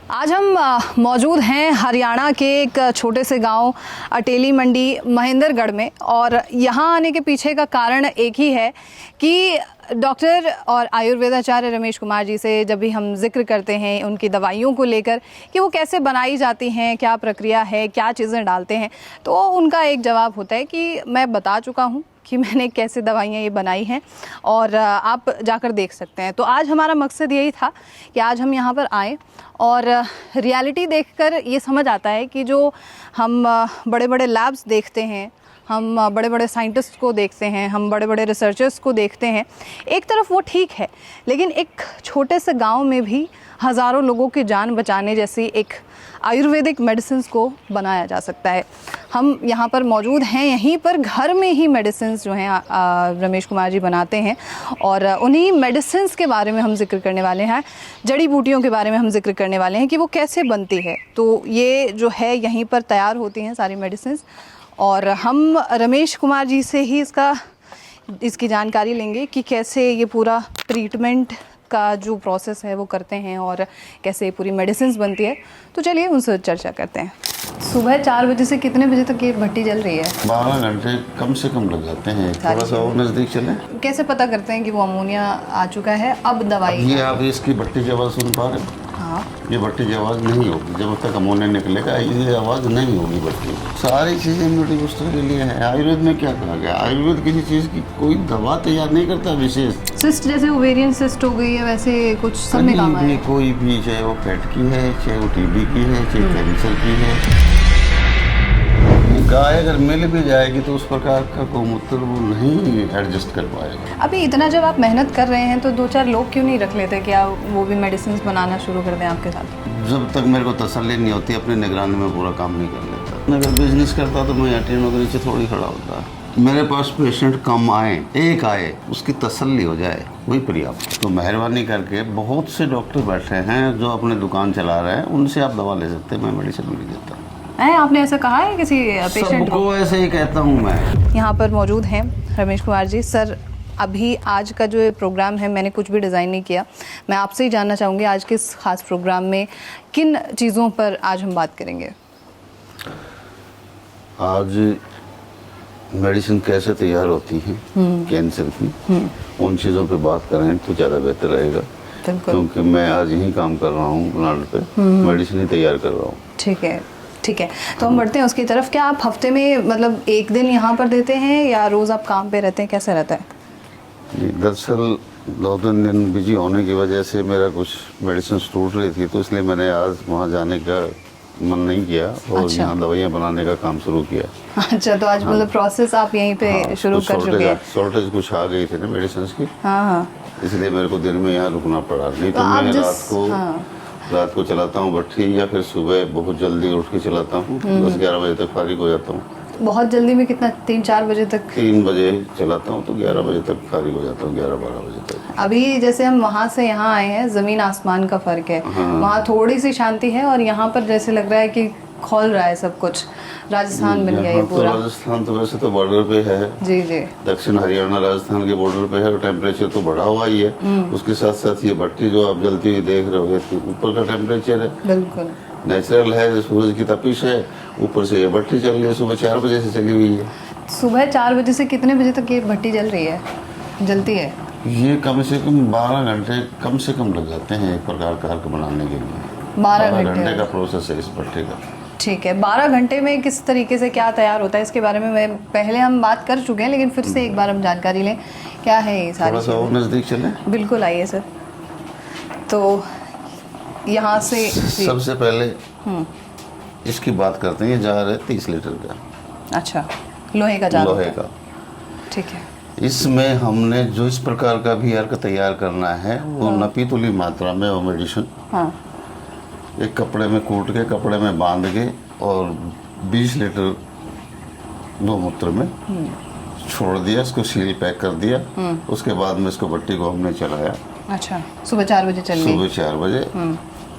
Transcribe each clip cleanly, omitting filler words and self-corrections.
आज हम मौजूद हैं हरियाणा के एक छोटे से गांव अटेली मंडी महेंद्रगढ़ में, और यहाँ आने के पीछे का कारण एक ही है कि डॉक्टर और आयुर्वेदाचार्य रमेश कुमार जी से जब भी हम जिक्र करते हैं उनकी दवाइयों को लेकर कि वो कैसे बनाई जाती हैं, क्या प्रक्रिया है, क्या चीज़ें डालते हैं, तो उनका एक जवाब होता है कि मैं बता चुका हूँ कि मैंने कैसे दवाइयाँ ये बनाई हैं और आप जाकर देख सकते हैं। तो आज हमारा मकसद यही था कि आज हम यहाँ पर आएँ और रियलिटी देखकर ये समझ आता है कि जो हम बड़े बड़े लैब्स देखते हैं, हम बड़े बड़े साइंटिस्ट को देखते हैं, हम बड़े बड़े रिसर्चर्स को देखते हैं, एक तरफ वो ठीक है, लेकिन एक छोटे से गांव में भी हज़ारों लोगों की जान बचाने जैसी एक आयुर्वेदिक मेडिसिन्स को बनाया जा सकता है। हम यहाँ पर मौजूद हैं, यहीं पर घर में ही मेडिसिन्स जो हैं रमेश कुमार जी बनाते हैं और उन्हीं मेडिसिन्स के बारे में हम जिक्र करने वाले हैं, जड़ी बूटियों के बारे में हम जिक्र करने वाले हैं कि वो कैसे बनती है। तो ये जो है यहीं पर तैयार होती हैं सारी मेडिसिन्स, और हम रमेश कुमार जी से ही इसकी जानकारी लेंगे कि कैसे ये पूरा ट्रीटमेंट का जो प्रोसेस है वो करते हैं और कैसे पूरी मेडिसिन्स बनती है। तो चलिए उनसे चर्चा करते हैं। सुबह 4 बजे से कितने बजे तक ये भट्टी जल रही है? 12 घंटे कम से कम लग जाते हैं। थोड़ा सा और नज़दीक चले। कैसे पता करते हैं कि वो अमोनिया आ चुका है, अब दवाई? ये आप इसकी भट्टी की आवाज़ सुन पा रहे हैं? हाँ। ये भट्टी की आवाज़ नहीं होगी जब तक अमोनिया निकलेगा, ये आवाज़ नहीं होगी भट्टी। सारी चीज़ें इम्यूनिटी बूस्टर के लिए है। आयुर्वेद में क्या कहा गया? आयुर्वेद किसी चीज़ की कोई दवा तैयार नहीं करता विशेष। सिस्ट जैसे ओवेरियन सिस्ट हो गई है, वैसे कुछ सब में काम आएगा? कोई भी, चाहे वो फैट की है, चाहे वो टीबी की है, चाहे कैंसर की है। गाय अगर मिल भी जाएगी तो उस प्रकार का गोमूत्र वो नहीं एडजस्ट कर पाएगा। अभी इतना जब आप मेहनत कर रहे हैं तो 2-4 लोग क्यों नहीं रख लेते कि आप वो भी मेडिसिन बनाना शुरू कर दें आपके साथ? जब तक मेरे को तसल्ली नहीं होती अपनी निगरानी में पूरा काम नहीं कर लेता। अगर बिजनेस करता तो मैं एटीएम के नीचे थोड़ी खड़ा होता। मेरे पास पेशेंट कम आए, एक आए, उसकी तसल्ली हो जाए, वही पर्याप्त। तो मेहरबानी करके बहुत से डॉक्टर बैठे हैं जो अपने दुकान चला रहे हैं, उनसे आप दवा ले सकते हैं, मैं मेडिसिन भी नहीं देता। आपने ऐसा कहा है किसी पेशेंट को? ऐसे ही कहता हूँ मैं। यहाँ पर मौजूद हैं रमेश कुमार जी। सर, अभी आज का जो ये प्रोग्राम है मैंने कुछ भी डिज़ाइन नहीं किया, मैं आपसे ही जानना चाहूँगी आज के इस खास प्रोग्राम में किन चीज़ों पर आज हम बात करेंगे? आज मेडिसिन कैसे तैयार होती है कैंसर की, उन चीज़ों पे बात करें तो ज़्यादा बेहतर रहेगा, क्योंकि मैं आज यही काम कर रहा हूँ प्लांट पे, मेडिसिन ही तैयार कर रहा हूँ। ठीक है, ठीक है, तो हम बढ़ते हैं उसकी तरफ। क्या आप हफ्ते में मतलब एक दिन यहाँ पर देते हैं या रोज़ आप काम पे रहते हैं, कैसे रहता है? जी, दरअसल 2-3 दिन बिजी होने की वजह से मेरा कुछ मेडिसिन टूट रही थी, तो इसलिए मैंने आज वहाँ जाने का मन नहीं किया और अच्छा। यहाँ दवाइयाँ बनाने का काम शुरू किया। अच्छा, तो आज मतलब प्रोसेस आप यहीं पे शुरू कर चुके हैं? शॉर्टेज कुछ आ गई थी ना मेडिसिन की। हाँ, इसलिए मेरे को दिन में यहाँ रुकना पड़ा, नहीं तो मैं रात को चलाता हूँ भट्टी, या फिर सुबह बहुत जल्दी उठ के चलाता हूँ, 10-11 बजे तक फारिग हो जाता हूँ। बहुत जल्दी में कितना? 3-4 बजे तक? 3 बजे चलाता हूँ तो 11 बजे तक फारिग हो जाता हूँ, 11-12 बजे तक। अभी जैसे हम वहाँ से यहाँ आए हैं, ज़मीन आसमान का फ़र्क है। वहाँ थोड़ी सी शांति है और यहाँ पर जैसे लग रहा है कि खोल रहा है सब कुछ, राजस्थान बन गया ये पूरा। तो राजस्थान तो वैसे तो बॉर्डर पे है। जी जी। दक्षिण हरियाणा राजस्थान के बॉर्डर पे है, टेम्परेचर तो बढ़ा हुआ ही है। उसके साथ साथ ये भट्टी जो आप जलती हुई देख रहे हो, ऊपर का टेम्परेचर है, बिल्कुल नेचुरल है, सूरज की तपिश है, ऊपर से ये भट्टी चल रही है, सुबह 4 बजे से चली हुई है। सुबह 4 बजे से कितने बजे तक ये भट्टी जल रही है, जलती है? ये कम से कम 12 घंटे कम से कम लग जाते हैं एक प्रकार का अर्क बनाने के लिए। 12 घंटे का प्रोसेस है इस भट्टी का। ठीक है, 12 घंटे में किस तरीके से क्या तैयार होता है इसके बारे में मैं पहले हम बात कर चुके हैं, लेकिन फिर से एक बार हम जानकारी लें, क्या है ये सारी? थोड़ा सा और नज़दीक चलें। बिल्कुल, आइए सर। तो यहाँ से सबसे पहले इसकी बात करते हैं। ये जार है 30 लीटर का। अच्छा, लोहे का जार? लोहे का। ठीक है। इसमें हमने जो इस प्रकार का भी अर्क तैयार करना है वो नपीतुली मात्रा में वो मेडिसिन एक कपड़े में कूट के, कपड़े में बांध के और 20 लीटर गोमूत्र में छोड़ दिया, इसको सील पैक कर दिया। उसके बाद में इसको भट्टी को हमने चलाया। अच्छा, सुबह 4 बजे चलनी? सुबह 4 बजे,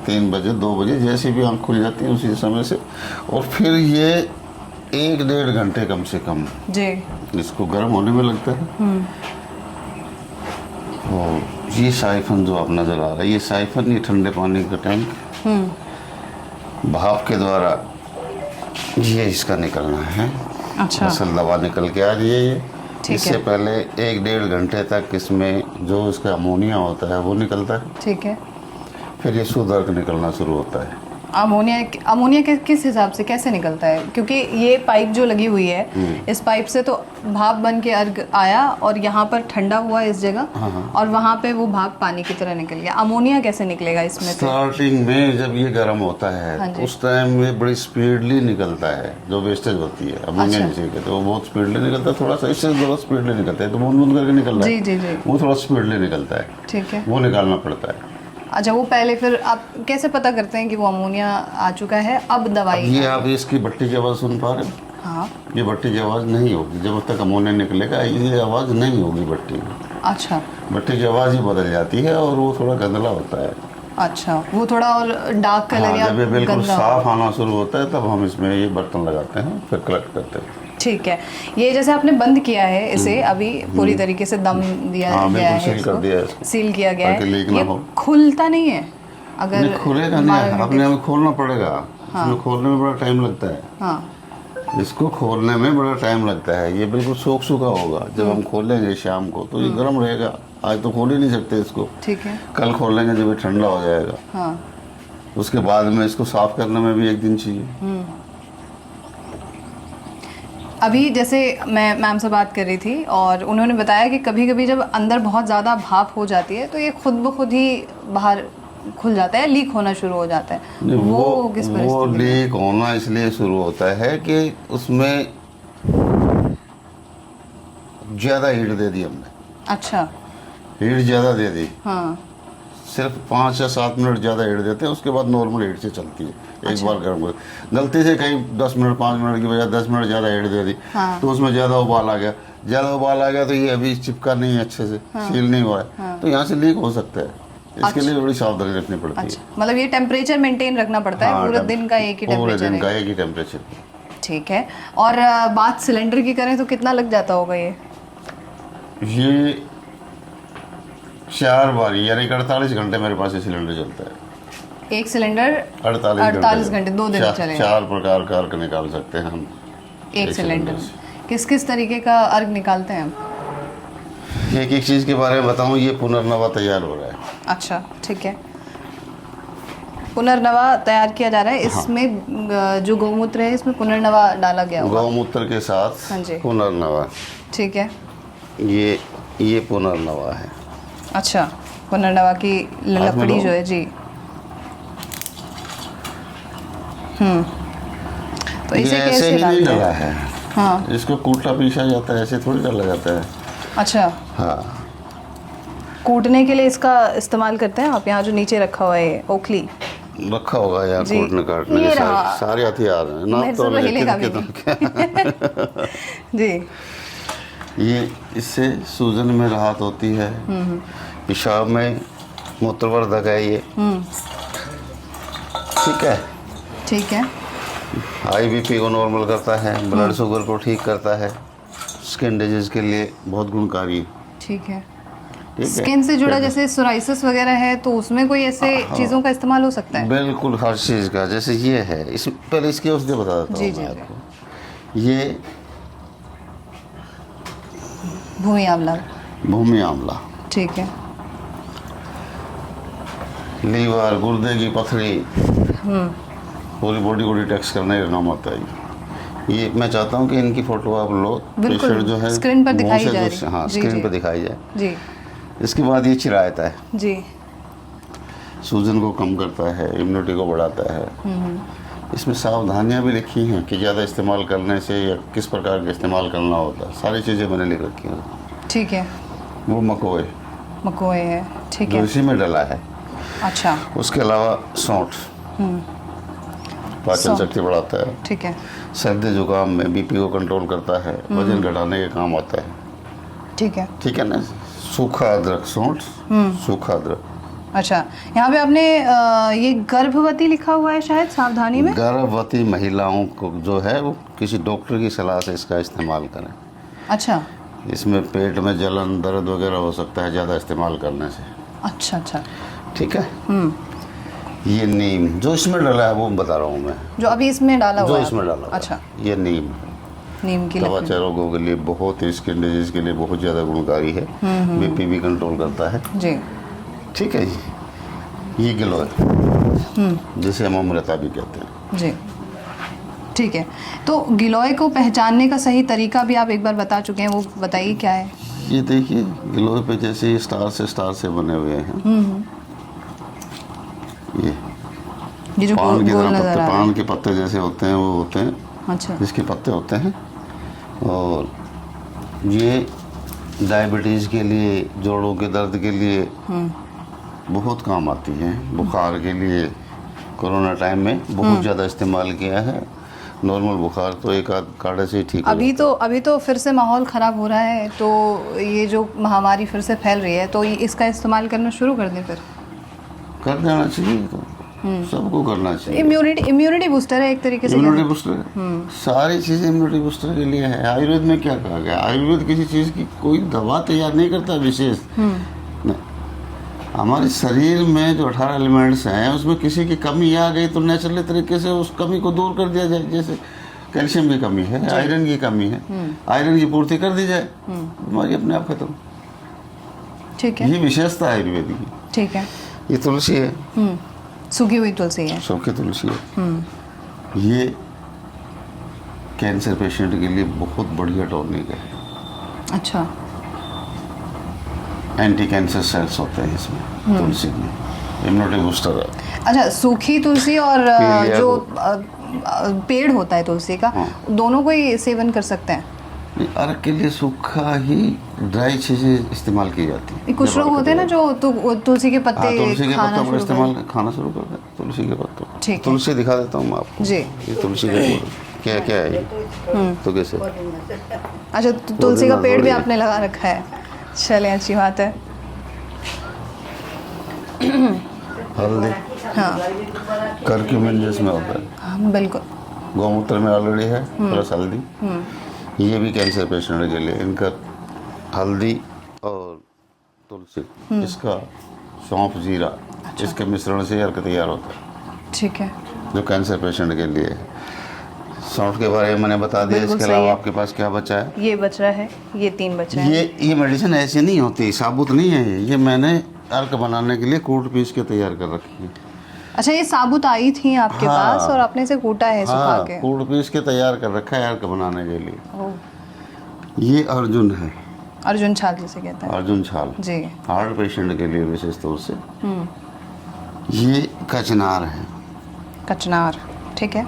3 बजे, 2 बजे, जैसे भी आँख खुल जाती है उसी समय से। और फिर ये 1-1.5 घंटे कम से कम जी इसको गर्म होने में लगता है। और ये साइफन जो आप नज़र आ रहा है, ये साइफन, ये ठंडे पानी का टैंक, भाप के द्वारा ये इसका निकलना है। अच्छा असल दवा निकल के आ रही है ये। ठीक इससे है। पहले 1-1.5 घंटे तक इसमें जो इसका अमोनिया होता है वो निकलता है, ठीक है। फिर ये शुद्ध अर्क निकलना शुरू होता है। अमोनिया किस हिसाब से कैसे निकलता है? क्योंकि ये पाइप जो लगी हुई है, इस पाइप से तो भाप बन के अर्क आया और यहाँ पर ठंडा हुआ इस जगह, और वहाँ पे वो भाप पानी की तरह निकल गया। अमोनिया कैसे निकलेगा इसमें से? स्टार्टिंग में जब ये गर्म होता है हाँ जी। उस टाइम में बड़ी स्पीडली निकलता है, जो वेस्टेज होती है अमोनिया अच्छा। नीचे के, तो वो बहुत स्पीडली निकलता है। थोड़ा सा इससे थोड़ा स्पीडली निकलता है, तो बूंद बूंद करके निकल रहा है। जी जी जी। वो थोड़ा स्पीडली निकलता है, ठीक है। वो निकालना पड़ता है। अच्छा, वो पहले फिर आप कैसे पता करते हैं कि वो अमोनिया आ चुका है, अब दवाई? ये आप इसकी भट्टी की आवाज़ सुन पा रहे हो? हाँ। ये भट्टी की आवाज़ नहीं होगी जब तक अमोनिया निकलेगा, ये आवाज़ नहीं होगी भट्टी में। अच्छा भट्टी की आवाज़ ही बदल जाती है और वो थोड़ा गंदला होता है। अच्छा, वो थोड़ा और डार्क कलर हाँ, या जब ये बिल्कुल गंदा? साफ आना शुरू होता है तब हम इसमें ये बर्तन लगाते हैं, फिर कलेक्ट करते हैं। ठीक है। ये जैसे आपने बंद किया है इसे, अभी पूरी तरीके से दम दिया हाँ, गया बिल्कुल है, सील कर इसको दिया है इसको, सील किया गया ताकि लीक है। ना ये हो। खुलता नहीं है अगर नहीं खुलेगा नहीं, अपने हमें खोलना पड़ेगा। इसमें खोलने में बड़ा टाइम लगता है। हाँ। इसको खोलने में बड़ा टाइम लगता है। ये बिल्कुल सूख सूखा होगा जब हम खोलेंगे शाम को, तो ये गर्म रहेगा। आज तो खोल ही नहीं सकते इसको, ठीक है। कल खोलेंगे जब ये ठंडा हो जाएगा। हाँ। उसके बाद में इसको साफ करने में भी 1 दिन चाहिए। अभी जैसे मैं मैम से बात कर रही थी और उन्होंने बताया कि कभी कभी जब अंदर बहुत ज़्यादा भाप हो जाती है तो ये खुद ब खुद ही बाहर खुल जाता है, लीक होना शुरू हो जाता है। वो किस वो परिस्थिति में? लीक होना इसलिए शुरू होता है कि उसमें ज़्यादा हीट दे दी हमने। अच्छा। हीट ज़्यादा दे दी, हाँ। सिर्फ 5 या 7 मिनट ज़्यादा हीट देते हैं, उसके बाद नॉर्मल हीट से चलती है। एक अच्छा। बार गर्म कर, गलती से कहीं 10 मिनट 5 मिनट की बजाय 10 मिनट ज़्यादा हीट दे दी, हाँ। तो उसमें ज़्यादा उबाल आ गया। ज़्यादा उबाल आ गया तो ये अभी चिपका नहीं है अच्छे से, सील नहीं हुआ है, तो यहाँ से लीक हो सकता है। इसके लिए बड़ी सावधानी रखनी पड़ती है। अच्छा, मतलब ये टेम्परेचर मेंटेन रखना पड़ता है, हाँ, पूरे दिन का एक ही पूरे टेम्परेचर दिन का है? एक ही टेम्परेचर। ठीक है। और बात सिलेंडर की करें तो कितना लग जाता होगा ये? 4 बारी यानी कि 48 घंटे मेरे पास ये सिलेंडर चलता है। एक सिलेंडर 48 घंटे 2 दिन चलेगा? 4 प्रकार का अर्क निकाल सकते हैं हम एक सिलेंडर से। किस किस तरीके का अर्क निकालते हैं हम? एक एक चीज़ के बारे में बताऊं, ये पुनर्नवा तैयार हो रहा है। अच्छा, ठीक है। पुनर्नवा तैयार किया जा रहा है। इसमें जो गौमूत्र है इसमें पुनर्नवा डाला गया होगा? गौमूत्र के साथ हाँ जी। पुनर्नवा। ठीक है। ये पुनर्नवा है। अच्छा, पुनर्नवा की लकड़ी लो। जो है जी। तो ये इसे ऐसे कैसे ही नहीं डालते डला हैं? है, हाँ। इसको कूटा पीसा जाता है, ऐसे थोड़ी डाला जाता है। अच्छा, हाँ, कूटने के लिए इसका इस्तेमाल करते हैं आप? यहाँ जो नीचे रखा हुआ है ओखली रखा होगा यार, जी, कूटने काटने ये के रहा। सारे हथियार हैं ना, मेरे से तो हिलेगा भी जी। ये इससे सूजन में राहत होती है, पेशाब में मूत्रवर्धक है ये। ठीक है। ठीक है। हाई बीपी को नॉर्मल करता है, ब्लड शुगर को ठीक करता है, स्किन डिजीज के लिए बहुत गुणकारी। ठीक है। ठीक है। स्किन से जुड़ा जैसे सोराइसिस वगैरह है तो उसमें कोई ऐसे चीज़ों का इस्तेमाल हो सकता है? बिल्कुल हर चीज़ का, जैसे ये है, इस पहले इसकी औषधि बता देता जी, हूँ जी, मैं जी। आपको। ये भूमि आंवला। भूमि आंवला, ठीक है। लीवर, गुर्दे की पथरी, पूरी बॉडी को डिटेक्स करने का काम आता है। ये मैं चाहता हूँ कि इनकी फोटो आप लो, बिल्कुल, पेशेंट जो है स्क्रीन पर मुंह दिखाई से जा जो- रही है। हाँ, जी, स्क्रीन जी। पर दिखाई जाए। जी इसके बाद ये चिरायता है, जी। सूजन को कम करता है, इम्यूनिटी को बढ़ाता है। इसमें सावधानियां भी लिखी हैं कि ज़्यादा इस्तेमाल करने से या किस प्रकार का इस्तेमाल करना होता है, सारी चीज़ें मैंने लिख रखी हैं। ठीक है। वो मकोए मकोए है, ठीक जो है। इसी में डला है। अच्छा, उसके अलावा सौंठ पाचन सौंठ। शक्ति बढ़ाता है, ठीक है। सर्दी जुकाम में बीपी को कंट्रोल करता है, वजन घटाने के काम आता है। ठीक है। ठीक है ना। सूखा अदरक, सौंठ, सूखा अदरक। अच्छा, यहाँ पे आपने ये गर्भवती लिखा हुआ है शायद सावधानी में? गर्भवती महिलाओं को जो है वो किसी डॉक्टर की सलाह से इसका इस्तेमाल करें। अच्छा इसमें पेट में जलन दर्द वगैरह हो सकता है ज़्यादा इस्तेमाल करने से। अच्छा। अच्छा, ठीक है। ये नीम जो इसमें डाला है वो बता रहा हूँ मैं, जो अभी इसमें डाला हुआ जो है इसमें डाला हुआ है। अच्छा, ये नीम नीम की त्वचा लकड़ी। रोगों के लिए बहुत, स्किन डिजीज के लिए बहुत ज़्यादा गुणकारी है। बीपी भी कंट्रोल करता है। जी ठीक है जी। ये गिलोय जिसे हम अमृता भी कहते हैं। जी ठीक है। तो गिलोय को पहचानने का सही तरीका भी आप एक बार बता चुके हैं, वो बताइए क्या है। ये देखिए गिलोय पे जैसे स्टार से बने हुए हैं। ये जो पान की गोल तरह नजर पत्ते, आ रहा पान है। के पत्ते जैसे होते हैं वो होते हैं, अच्छा जिसके पत्ते होते हैं। और ये डायबिटीज़ के लिए, जोड़ों के दर्द के लिए बहुत काम आती है। बुखार के लिए कोरोना टाइम में बहुत ज़्यादा इस्तेमाल किया है। नॉर्मल बुखार तो एक आध काढ़े से ही ठीक हो जाता है। अभी तो फिर से माहौल ख़राब हो रहा है, तो ये जो महामारी फिर से फैल रही है, तो इसका इस्तेमाल करना शुरू कर दें फिर। कर देना चाहिए, तो सबको करना चाहिए। इम्यूनिटी बूस्टर है एक तरीके से। इम्यूनिटी बूस्टर है, सारी चीज़ें इम्यूनिटी बूस्टर के लिए है। आयुर्वेद में क्या कहा गया, आयुर्वेद किसी चीज़ की कोई दवा तैयार नहीं करता विशेष। नहीं, हमारे शरीर में जो 18 एलिमेंट्स हैं उसमें किसी की कमी आ गई तो नेचुरली तरीके से उस कमी को दूर कर दिया जाए। जैसे कैल्शियम की कमी है, आयरन की कमी है, आयरन की पूर्ति कर दी जाए, बीमारी अपने आप खत्म। ठीक है, ये विशेषता है आयुर्वेद की। ठीक है। ये तुलसी है, सूखी हुई तुलसी है। सूखी तुलसी है। ये कैंसर पेशेंट के लिए बहुत बढ़िया टॉनिक है। अच्छा, एंटी कैंसर सेल्स होते हैं इसमें, तुलसी में। इम्यूनिटी बूस्टर है। अच्छा, सूखी तुलसी और पीलिया जो को- पेड़ होता है तुलसी का, दोनों को ही सेवन कर सकते हैं। नहीं, अर्क के लिए सूखा ही ड्राई चीजें इस्तेमाल की जाती हैं। कुछ लोग होते हैं ना जो तुलसी के पत्ते तुलसी के खाना पत्तों का शुरू कर इस्तेमाल खाना शुरू कर दें। तुलसी के पत्तों, ठीक है। तुलसी दिखा देता हूँ मैं आपको जी। ये तुलसी का क्या क्या है ये, तो कैसे। अच्छा, तुलसी का पेड़ भी आपने लगा रखा है, चले अच्छी बात है। हल्दी, हाँ करक्यूमिन जिसमें होता है, हाँ, बिल्कुल। गौमूत्र में ऑलरेडी है, प्लस हल्दी। ये भी कैंसर पेशेंट के लिए इनका हल्दी और तुलसी, इसका सौंफ जीरा, इसके मिश्रण से अर्क तैयार होता है, ठीक है, जो कैंसर पेशेंट के लिए। सौंफ के बारे में मैंने बता दिया। बिल्कुल इसके सही अलावा है। आपके पास क्या बचा है? ये बच रहा है, ये 3 बचे हैं। ये मेडिसिन ऐसी नहीं होती, साबुत नहीं है ये मैंने अर्क बनाने के लिए कूट पीस के तैयार कर रखी है। अच्छा, ये साबुत आई थी आपके हाँ। पास और आपने इसे कूटा है सुखा हाँ, के। कूट पीस के तैयार कर रखा है अर्क बनाने के लिए। ओह, ये अर्जुन है, अर्जुन छाल जिसे कहते हैं। अर्जुन छाल, जी। हार्ट पेशेंट के लिए विशेष तौर से। ये कचनार है, कचनार, ठीक है।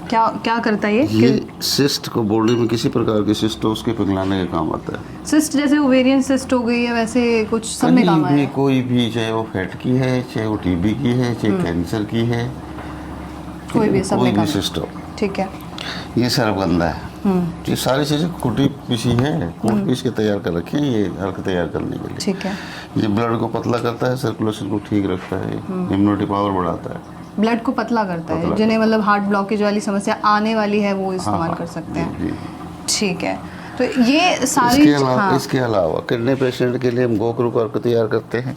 क्या क्या करता है ये सिस्ट को, बॉडी में किसी प्रकार की सिस्ट हो उसके पिघलाने का काम आता है। सिस्ट जैसे ओवेरियन सिस्ट हो गई है, वैसे कुछ सब में काम कहीं भी आया। कोई भी, चाहे वो फैट की है, चाहे वो टीबी की है, चाहे कैंसर की है, कोई भी, सब कोई में भी काम। सिस्ट हो। ठीक है। ये सर्वगंधा है। ये सारी चीज़ें कुटी पीसी है, कूट पीस के तैयार कर रखी है ये अर्क तैयार करने के लिए। ठीक है। ये ब्लड को पतला करता है, सर्कुलेशन को ठीक रखता है, इम्यूनिटी पावर बढ़ाता है। ब्लड को पतला करता है, पतला। जिन्हें मतलब हार्ट ब्लॉकेज वाली समस्या आने वाली है वो इस्तेमाल हाँ, कर सकते हैं। जी। ठीक है, तो ये सारी हाँ, इसके अलावा किडनी पेशेंट के लिए हम गोखरू का अर्क तैयार करते हैं।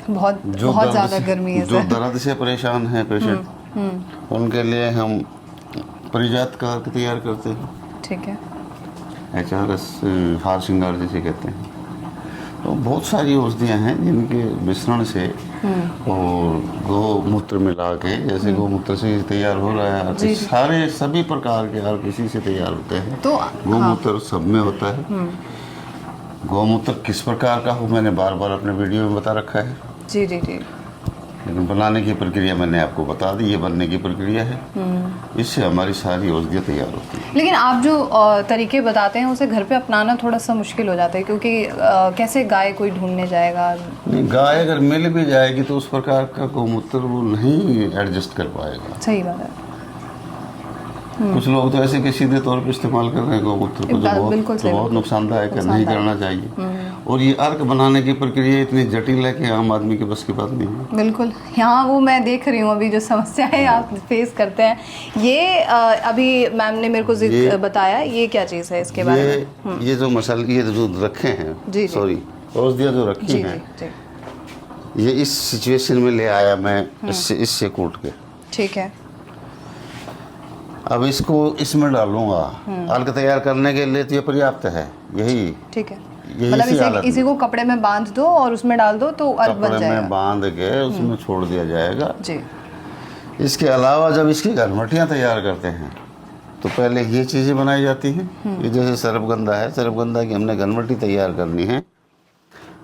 बहुत जो बहुत दर्द ज़्यादा से- गर्मी है जो सर। दर्द से परेशान है पेशेंट, उनके लिए हम परिजात का अर्क तैयार करते हैं। ठीक है। HRS, हार श्रृंगार जिसे कहते हैं। तो बहुत सारी औषधियाँ हैं जिनके मिश्रण से और गौमूत्र मिला के, जैसे गौमूत्र से तैयार हो रहा है जी, जी। सारे सभी प्रकार के अर्क इसी से तैयार होते हैं। तो गौमूत्र सब में होता है। गौमूत्र किस प्रकार का हो मैंने बार बार अपने वीडियो में बता रखा है, जी जी जी। लेकिन बनाने की प्रक्रिया मैंने आपको बता दी। ये बनने की प्रक्रिया है, इससे हमारी सारी औषधियाँ तैयार होती हैं। लेकिन आप जो तरीके बताते हैं उसे घर पे अपनाना थोड़ा सा मुश्किल हो जाता है, क्योंकि कैसे गाय कोई ढूंढने जाएगा। नहीं, गाय अगर मिल भी जाएगी तो उस प्रकार का गौमूत्र वो नहीं एडजस्ट कर पाएगा। सही बात है। कुछ लोग तो ऐसे कि सीधे तौर पे इस्तेमाल कर रहे हैं गौमूत्र को, बिल्कुल जो सही, बहुत नुकसानदायक है, नहीं नुकसानदायक। करना चाहिए। और ये अर्क बनाने की प्रक्रिया इतनी जटिल है कि आम आदमी के बस की बात नहीं है। बिल्कुल, यहाँ वो मैं देख रही हूँ अभी जो समस्याएं आप फेस करते हैं। ये अभी मैम ने मेरे को बताया, ये क्या चीज़ है इसके बारे में? ये जो मसाले ये जो रखे हैं, जी, जी। सॉरी औषधियाँ जो रखी जी हैं, जी जी। ये इस सिचुएशन में ले आया मैं इससे कूट के। ठीक है। अब इसको इसमें डालूंगा। अर्क तैयार करने के लिए तो ये पर्याप्त है, यही। ठीक है, यही मतलब सी हालत इसी को कपड़े में बांध दो और उसमें डाल दो तो अर्क बन कपड़े जाएगा। में बांध के उसमें छोड़ दिया जाएगा जी। इसके अलावा जब इसकी घरमटियाँ तैयार करते हैं तो पहले ये चीज़ें बनाई जाती हैं। ये जैसे सर्पगंधा है, सर्पगंधा की हमने घरमटी तैयार करनी है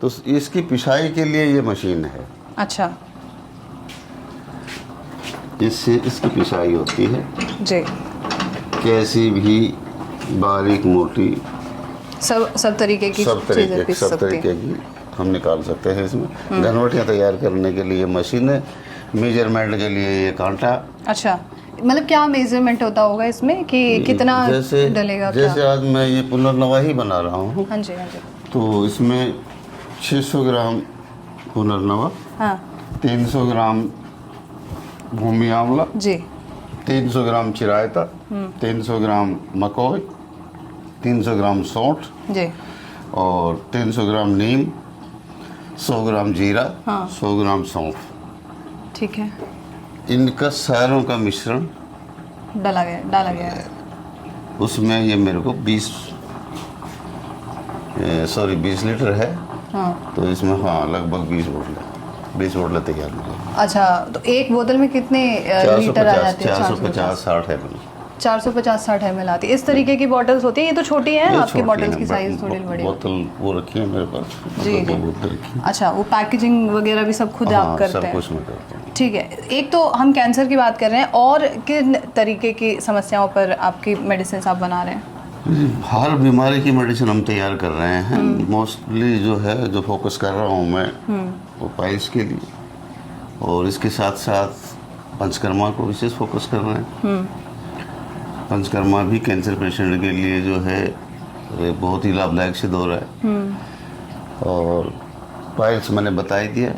तो इसकी पिसाई के लिए ये मशीन है। अच्छा। इससे इसकी पिसाई होती है, जी। कैसी भी बारीक मोटी सब तरीके की चीजें पीस सब सकती तरीके हैं। की हम निकाल सकते हैं इसमें। घरमटियाँ तैयार करने के लिए मशीन है, मेजरमेंट के लिए ये कांटा। अच्छा, मतलब क्या मेजरमेंट होता होगा इसमें कि कितना डलेगा? जैसे आज मैं ये पुनर्नवा ही बना रहा हूँ। हाँ जी, हाँ जी। तो इसमें 600 ग्राम पुनर्नवा, हाँ 300 ग्राम भूमि आंवला, जी। 300 ग्राम चिरायता, 300 ग्राम मकोई, 300 ग्राम सौंठ जी। और 300 ग्राम नीम, 100 ग्राम जीरा, हाँ। 100 ग्राम सौंफ। ठीक है, इनका सारों का मिश्रण डाला गया है। उसमें ये मेरे को 20 लीटर है। हाँ। तो इसमें हाँ लगभग 20 बोतलें तैयार हो गई। अच्छा, तो एक बोतल में कितने लीटर आ जाते हैं? 450-60 है। 450-60 ml आती है। इस तरीके की बॉटल्स होती है। ये तो छोटी है, आपकी बॉटल्स की साइज थोड़ी बड़ी है। बोतल वो रखी है मेरे पास। जी। दो बोतल रखी है। अच्छा, वो पैकेजिंग वगैरह भी सब खुद आप करते सब हैं? कुछ मैं करता हूँ। ठीक है। एक तो हम कैंसर की बात कर रहे हैं, और किन तरीके की समस्याओं पर आपकी मेडिसिन आप बना रहे हैं? हर बीमारी की मेडिसिन हम तैयार कर रहे हैं। मोस्टली जो फोकस कर रहा हूँ मैं वो पाइल्स के लिए, और इसके साथ साथ पंचकर्मा को विशेष फोकस कर रहे हैं। पंचकर्मा भी कैंसर पेशेंट के लिए जो है बहुत ही लाभदायक सिद्ध हो रहा है। और पाइल्स मैंने बता ही दिया।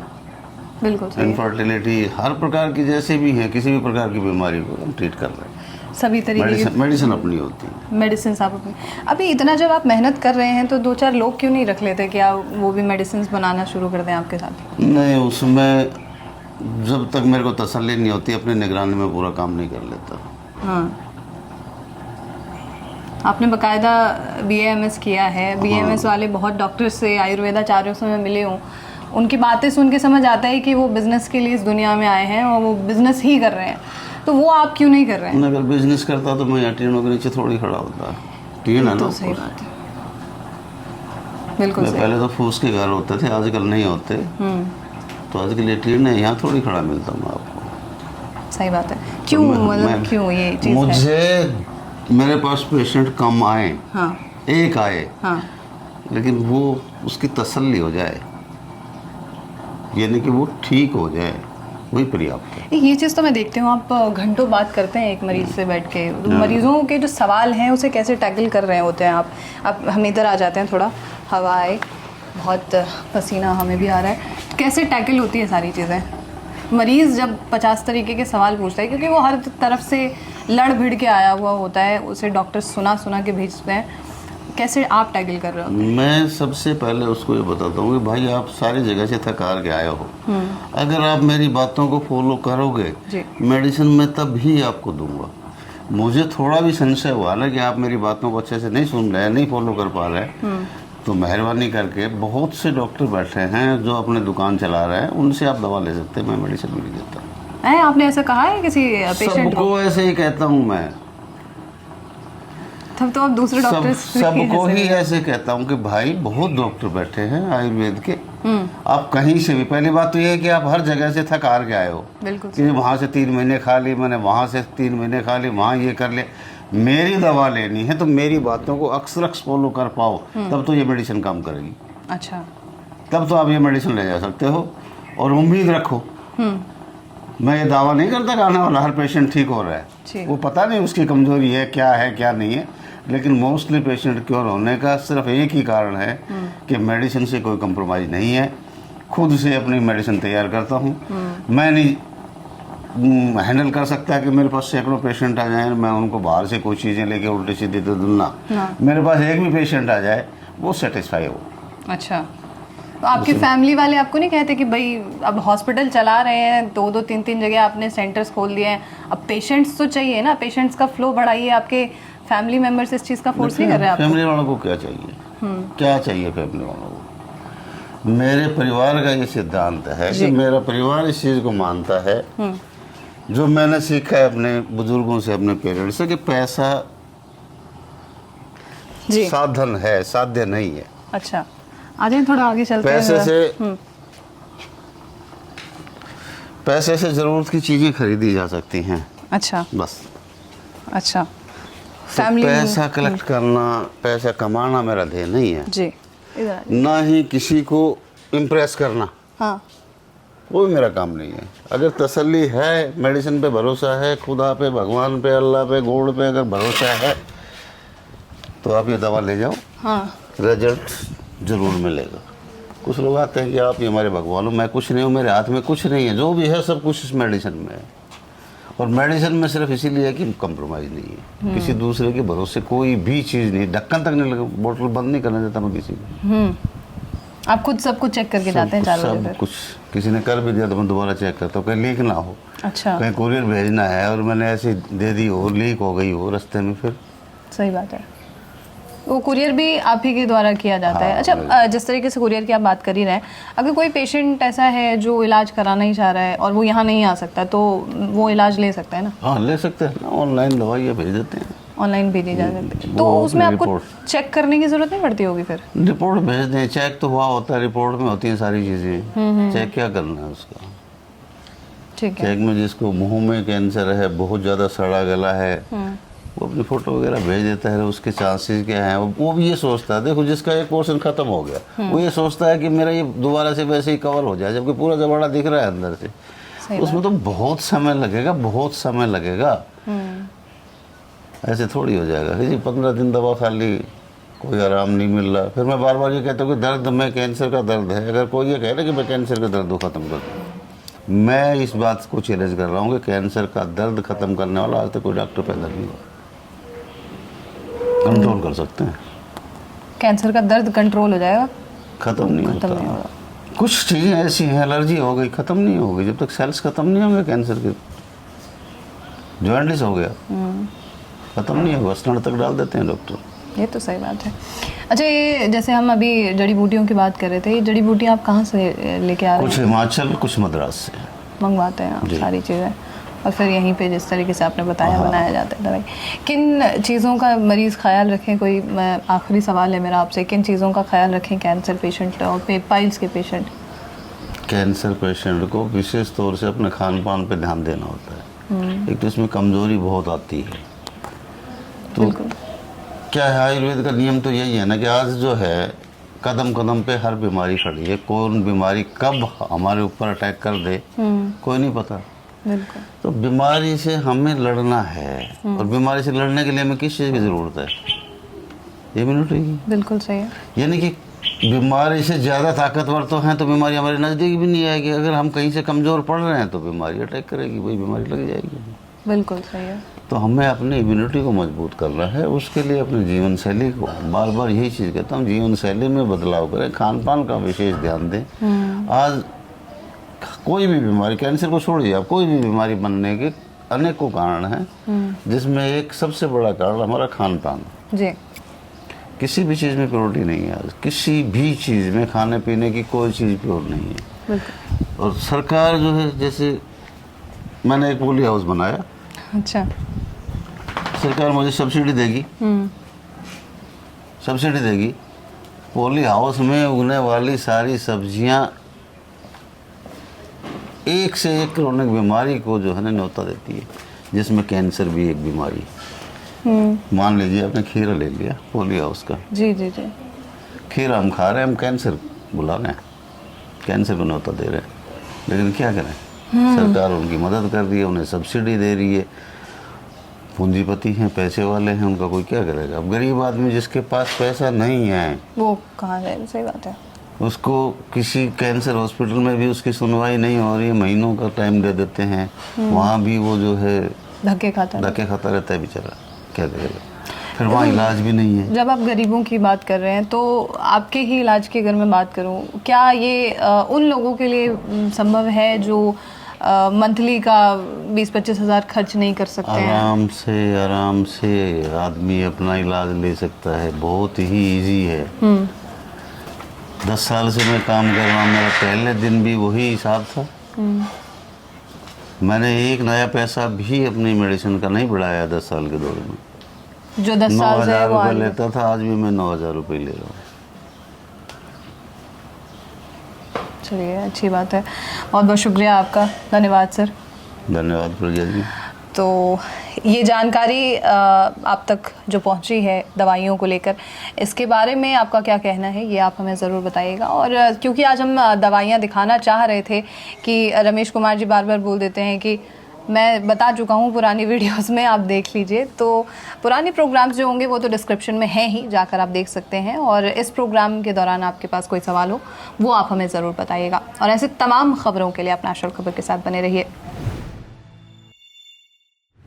बिल्कुल सही। इनफर्टिलिटी, हर प्रकार की जैसे भी है, किसी भी प्रकार की बीमारी को हम ट्रीट कर रहे हैं। सभी तरीके की मेडिसिन अपनी होती है। मेडिसिन आप अपनी। अभी इतना जब आप मेहनत कर रहे हैं तो 2-4 लोग क्यों नहीं रख लेते कि आप वो भी मेडिसिन बनाना शुरू कर दें आपके साथ? नहीं, उसमें जब तक मेरे को तसल्ली नहीं होती अपनी निगरानी में पूरा काम नहीं कर लेता। हाँ, आपने बकायदा BAMS किया है। BAMS वाले बहुत डॉक्टर्स से, आयुर्वेदाचार्यों से मैं मिली हूँ। उनकी बातें सुन के समझ आता है कि वो बिजनेस के लिए इस दुनिया में आए हैं और वो बिजनेस ही कर रहे हैं। तो वो आप क्यों नहीं कर रहे हैं? अगर बिजनेस करता तो मैं यहाँ टीनों के नीचे थोड़ी खड़ा होता। टीन है ना। तो सही बात है, बिल्कुल सही। पहले तो फूस के घर होते थे, आजकल नहीं होते। तो आजकल ये टीन है, यहाँ थोड़ी खड़ा मिलता हूँ आपको। सही बात है। क्यों, मतलब क्यों ये चीज़ है? मुझे मेरे पास पेशेंट कम आए, हाँ, एक आए, हाँ, लेकिन वो उसकी तसल्ली हो जाए, यानी कि वो ठीक हो जाए, वही पर्याप्त है। ये चीज़ तो मैं देखती हूँ, आप घंटों बात करते हैं एक मरीज से बैठ के। तो मरीजों के जो सवाल हैं उसे कैसे टैकल कर रहे होते हैं आप हम इधर आ जाते हैं, थोड़ा हवा आए, बहुत पसीना हमें भी आ रहा है। तो कैसे टैकल होती है सारी चीज़ें? मरीज़ जब 50 तरीके के सवाल पूछता है, क्योंकि वो हर तरफ से लड़ भिड़ के आया हुआ होता है, उसे डॉक्टर सुना के भेजते हैं। कैसे आप टैकल कर रहे हो? मैं सबसे पहले उसको ये बताता हूँ कि भाई आप सारी जगह से थक हार के आए हो, अगर आप मेरी बातों को फॉलो करोगे मेडिसिन मैं तब ही आपको दूंगा। मुझे थोड़ा भी संशय हुआ ना कि आप मेरी बातों को अच्छे से नहीं सुन रहे हैं, नहीं फॉलो कर पा रहे हैं, तो मेहरबानी करके बहुत से डॉक्टर बैठे हैं जो अपने दुकान चला रहे हैं, उनसे आप दवा ले सकते हैं, मैं मेडिसिन भी नहीं देता। आपने ऐसा कहा है किसी पेशेंट को? सबको ऐसे ही कहता हूँ मैं। तब तो आप दूसरे डॉक्टर सबको ही ऐसे कहता हूँ कि भाई बहुत डॉक्टर बैठे हैं आयुर्वेद के, आप कहीं से भी, पहली बात तो ये है कि आप हर जगह से थक हार के आए हो। बिल्कुल। कि वहाँ से 3 महीने खा ली मैंने, वहाँ से 3 महीने खा ली, वहाँ ये कर ले। मेरी दवा लेनी है तो मेरी बातों को अक्सर फॉलो कर पाओ, तब तो ये मेडिसिन काम करेगी। अच्छा, तब तो आप ये मेडिसिन ले जा सकते हो और उम्मीद रखो। मैं ये दावा नहीं करता कि आने वाला हर पेशेंट ठीक हो रहा है, वो पता नहीं उसकी कमजोरी है क्या नहीं है, लेकिन मोस्टली पेशेंट क्योर होने का सिर्फ एक ही कारण है कि मेडिसिन से कोई कंप्रोमाइज़ नहीं है। खुद से अपनी मेडिसिन तैयार करता हूँ। मैं नहीं हैंडल कर सकता कि मेरे पास सैकड़ों पेशेंट आ जाएं, मैं उनको बाहर से कोई चीज़ें लेके उल्टी सीधी दे दूँ ना। मेरे पास एक भी पेशेंट आ जाए वो सेटिस्फाई हो। अच्छा, तो आपकी फैमिली वाले आपको नहीं कहते कि भाई अब हॉस्पिटल चला रहे हैं, 2-2 3-3 जगह आपने सेंटर्स खोल दिए हैं, अब पेशेंट्स तो चाहिए ना, पेशेंट्स का फ्लो बढ़ाइए, आपके फैमिली मेंबर्स इस चीज़ का फोर्स नहीं कर रहे हैं फैमिली वालों को क्या चाहिए, क्या चाहिए फैमिली वालों को? मेरे परिवार का ये सिद्धांत है कि मेरा परिवार इस चीज़ को मानता है, जो मैंने सीखा है अपने बुजुर्गों से, अपने पेरेंट्स से, कि पैसा जी। साधन है, साध्य नहीं है। अच्छा, आ जाए थोड़ा आगे चलते हैं। पैसे से ज़रूरत की चीज़ें खरीदी जा सकती हैं। अच्छा, बस। अच्छा, तो पैसा कलेक्ट करना, पैसा कमाना मेरा ध्येय नहीं है जी, इधर ना ही किसी को इम्प्रेस करना, हाँ, वो भी मेरा काम नहीं है। अगर तसल्ली है, मेडिसिन पे भरोसा है, खुदा पे, भगवान पे, अल्लाह पे, गॉड पे अगर भरोसा है, तो आप ये दवा ले जाओ, हाँ, रिजल्ट जरूर मिलेगा। कुछ लोग आते हैं कि आप ये हमारे भगवान हो, मैं कुछ नहीं हूँ, मेरे हाथ में कुछ नहीं है, जो भी है सब कुछ इस मेडिसिन में है। और मेडिसिन में सिर्फ इसीलिए है कि कंप्रोमाइज़ नहीं है, किसी दूसरे के भरोसे कोई भी चीज़ नहीं, ढक्कन तक नहीं लगा, बोतल बंद नहीं करने देता मैं किसी को। आप खुद सब कुछ चेक करके जाते हैं 4 बजे सब फिर? कुछ किसी ने कर भी दिया तो मैं दोबारा चेक करता हूँ, कहीं लीक ना हो। अच्छा, कहीं कुरियर भेजना है और मैंने ऐसे दे दी हो, लीक हो गई हो रास्ते में, फिर सही बात है। वो कुरियर भी आप ही के द्वारा किया जाता है। अच्छा, जिस तरीके से कुरियर की आप बात कर ही रहे हैं, अगर कोई पेशेंट ऐसा है जो इलाज कराना ही चाह रहा है और वो यहाँ नहीं आ सकता, तो वो इलाज ले सकता है ना? हाँ, ले सकते हैं ना, ऑनलाइन दवाइयाँ भेज देते हैं, ऑनलाइन भेजी जा सकती है, तो उसमें आपको चेक करने की जरूरत नहीं पड़ती होगी फिर? रिपोर्ट भेज दें, चेक तो हुआ होता है, रिपोर्ट में होती हैं सारी चीज़ें, चेक क्या करना है उसका? ठीक है, चेक में जिसको मुंह में कैंसर है, बहुत ज़्यादा सड़ा गला है, वो अपनी फ़ोटो वगैरह भेज देता है, उसके चांसेस क्या हैं, वो भी ये सोचता है, देखो जिसका एक पोर्शन ख़त्म हो गया, वो ये सोचता है कि मेरा ये दोबारा से वैसे ही कवर हो जाए, जबकि पूरा जबाड़ा दिख रहा है अंदर से। उसमें तो बहुत समय लगेगा, बहुत समय लगेगा, ऐसे थोड़ी हो जाएगा कि जी 15 दिन दवा खा ली, कोई आराम नहीं मिल रहा। फिर मैं बार बार ये कहता हूँ कि दर्द में कैंसर का दर्द है, अगर कोई ये कहे ना कि मैं कैंसर का दर्द ख़त्म कर दूँ, मैं इस बात को चैलेंज कर रहा हूँ कि कैंसर का दर्द ख़त्म करने वाला आज तक कोई डॉक्टर पैदा नहीं हुआ। कंट्रोल कर सकते हैं, कैंसर का दर्द कंट्रोल हो जाएगा? ख़त्म नहीं होता। कुछ चीज़ें ऐसी हैं, एलर्जी हो गई, ख़त्म नहीं होगी जब तक सेल्स ख़त्म नहीं होंगे कैंसर के। जॉइंटिस हो गया, ख़त्म नहीं होगा, स्टंट तक डाल देते हैं डॉक्टर। ये तो सही बात है। अच्छा, ये जैसे हम अभी जड़ी बूटियों की बात कर रहे थे, ये जड़ी बूटियाँ आप कहाँ से लेके आ रहे हैं? कुछ हिमाचल, कुछ मद्रास से मंगवाते हैं आप सारी चीज़ें, और फिर यहीं पे जिस तरीके से आपने बताया बनाया जाता है दवाई। किन चीज़ों का मरीज़ ख्याल रखें, कोई आखिरी सवाल है मेरा आपसे, किन चीज़ों का ख्याल रखें कैंसर पेशेंट और पाइल्स के पेशेंट? कैंसर पेशेंट को विशेष तौर से अपने खान पान पे ध्यान देना होता है। एक तो इसमें कमज़ोरी बहुत आती है, तो क्या है, आयुर्वेद का नियम तो यही है ना कि आज जो है कदम कदम पे हर बीमारी खड़ी है, कौन बीमारी कब हमारे ऊपर अटैक कर दे कोई नहीं पता। बिल्कुल। तो बीमारी से हमें लड़ना है, और बीमारी से लड़ने के लिए हमें किस चीज़ की ज़रूरत है? इम्यूनिटी की। बिल्कुल सही है। यानी कि बीमारी से ज़्यादा ताकतवर तो हैं तो बीमारी हमारे नज़दीक भी नहीं आएगी, अगर हम कहीं से कमज़ोर पड़ रहे हैं तो बीमारी अटैक करेगी, वही बीमारी लग जाएगी। बिल्कुल सही है। तो हमें अपनी इम्यूनिटी को मजबूत करना है, उसके लिए अपनी जीवन शैली को, बार बार यही चीज़ कहता हूँ, जीवन शैली में बदलाव करें, खान पान का विशेष ध्यान दें। आज कोई भी बीमारी, कैंसर को छोड़िए, आप कोई भी बीमारी बनने के अनेकों कारण हैं, जिसमें एक सबसे बड़ा कारण हमारा खान पान जी। किसी भी चीज़ में प्योरिटी नहीं है आज, किसी भी चीज़ में खाने पीने की कोई चीज़ प्योर नहीं है। बिल्कुल। और सरकार जो है, जैसे मैंने एक पोली हाउस बनाया, अच्छा, सरकार मुझे सब्सिडी देगी, सब्सिडी देगी, पोली हाउस में उगने वाली सारी सब्जियां एक से एक क्रोनिक बीमारी को जो है ना न्योता देती है, जिसमें कैंसर भी एक बीमारी। मान लीजिए आपने खीरा ले लिया पोली हाउस का, जी जी जी, खीरा हम खा रहे हैं, हम कैंसर बुला रहे हैं, कैंसर को न्योता दे रहे हैं, लेकिन क्या करें, सरकार उनकी मदद कर रही है, उन्हें सब्सिडी दे रही है, पूंजीपति हैं, पैसे वाले हैं, उनका कोई क्या करेगा। अब गरीब आदमी जिसके पास पैसा नहीं है वो कहाँ जाए? सही बात है। उसको किसी कैंसर हॉस्पिटल में भी उसकी सुनवाई नहीं हो रही है, महीनों का टाइम दे देते हैं, वहाँ भी वो जो है धक्के खाता रहता है बेचारा, क्या करेगा। फिर वहाँ इलाज भी नहीं है। जब आप गरीबों की बात कर रहे हैं तो आपके ही इलाज की अगर मैं बात करूं, क्या ये उन लोगों के लिए संभव है जो मंथली का 20-25 हज़ार खर्च नहीं कर सकते हैं? आराम से आदमी अपना इलाज ले सकता है, बहुत ही इजी है। 10 साल से मैं काम कर रहा हूँ, मेरा पहले दिन भी वही हिसाब था। मैंने एक नया पैसा भी अपनी मेडिसिन का नहीं बढ़ाया 10 साल के दौर में। जो 10 साल से 9,000 वो रुपये लेता था, आज भी मैं 9,000 रुपये ले रहा हूँ। चलिए, अच्छी बात है। बहुत बहुत शुक्रिया आपका, धन्यवाद सर। धन्यवाद प्रज्ञा जी। तो ये जानकारी आप तक जो पहुंची है दवाइयों को लेकर, इसके बारे में आपका क्या कहना है ये आप हमें ज़रूर बताइएगा। और क्योंकि आज हम दवाइयाँ दिखाना चाह रहे थे कि रमेश कुमार जी बार बार बोल देते हैं कि मैं बता चुका हूँ पुरानी वीडियोस में, आप देख लीजिए। तो पुराने प्रोग्राम्स जो होंगे वो तो डिस्क्रिप्शन में हैं ही, जाकर आप देख सकते हैं। और इस प्रोग्राम के दौरान आपके पास कोई सवाल हो वो आप हमें ज़रूर बताइएगा। और ऐसे तमाम खबरों के लिए अपना आशा खबर के साथ बने रहिए।